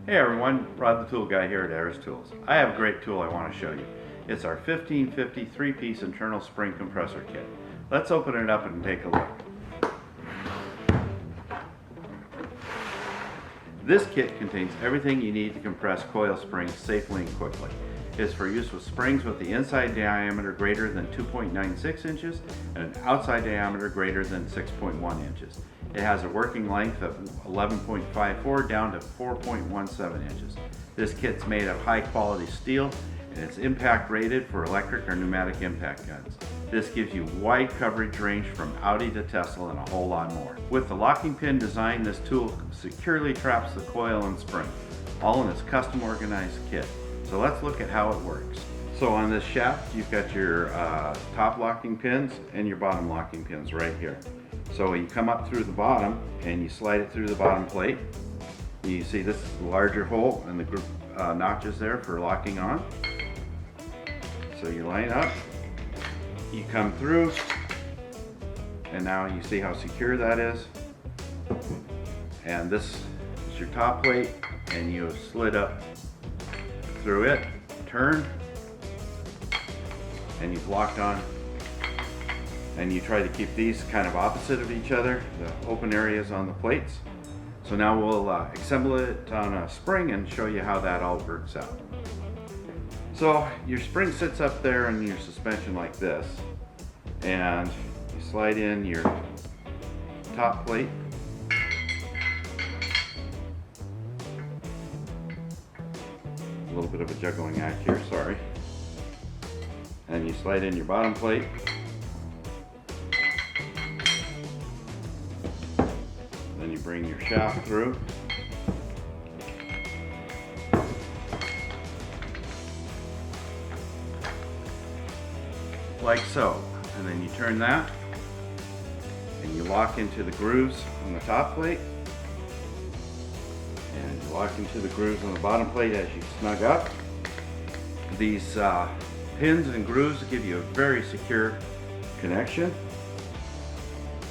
Hey everyone, Rod the Tool Guy here at ARES Tools. I have a great tool I want to show you. It's our 1550 3-piece internal spring compressor kit. Let's open it up and take a look. This kit contains everything you need to compress coil springs safely and quickly. It's for use with springs with the inside diameter greater than 2.96 inches and an outside diameter greater than 6.1 inches. It has a working length of 11.54 down to 4.17 inches. This kit's made of high quality steel and it's impact rated for electric or pneumatic impact guns. This gives you wide coverage range from Audi to Tesla and a whole lot more. With the locking pin design, this tool securely traps the coil and spring, all in its custom organized kit. So let's look at how it works. So on this shaft, you've got your top locking pins and your bottom locking pins right here. So you come up through the bottom and you slide it through the bottom plate. You see this is the larger hole and the notches there for locking on. So you line up, you come through, and now you see how secure that is. And this is your top plate, and you slid up through it, turn, and you've locked on. And you try to keep these kind of opposite of each other, the open areas on the plates. So now we'll assemble it on a spring and show you how that all works out. So your spring sits up there in your suspension like this, and you slide in your top plate. A little bit of a juggling act here, sorry. And you slide in your bottom plate. Then you bring your shaft through. Like so. And then you turn that and you lock into the grooves on the top plate. And you lock into the grooves on the bottom plate as you snug up. These pins and grooves give you a very secure connection.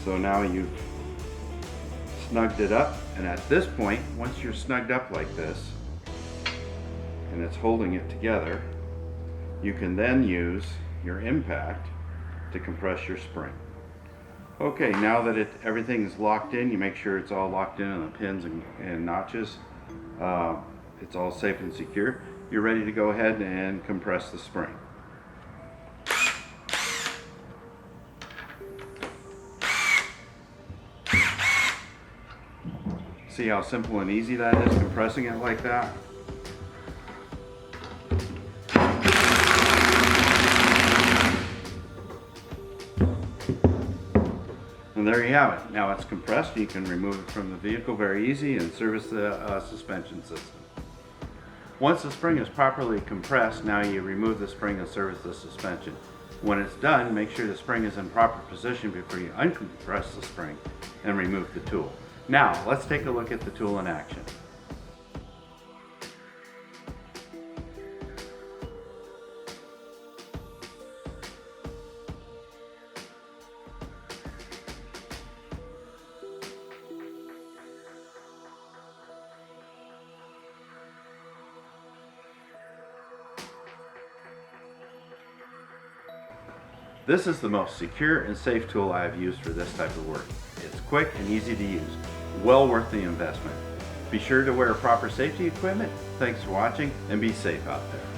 So now you've snugged it up, and at this point, once you're snugged up like this and it's holding it together, you can then use your impact to compress your spring. Okay, now that everything is locked in, you make sure it's all locked in on the pins and notches. It's all safe and secure. You're ready to go ahead and compress the spring. See how simple and easy that is, compressing it like that? And there you have it. Now it's compressed. You can remove it from the vehicle very easy and service the suspension system. Once the spring is properly compressed, now you remove the spring and service the suspension. When it's done, make sure the spring is in proper position before you uncompress the spring and remove the tool. Now, let's take a look at the tool in action. This is the most secure and safe tool I have used for this type of work. It's quick and easy to use, well worth the investment. Be sure to wear proper safety equipment. Thanks for watching and be safe out there.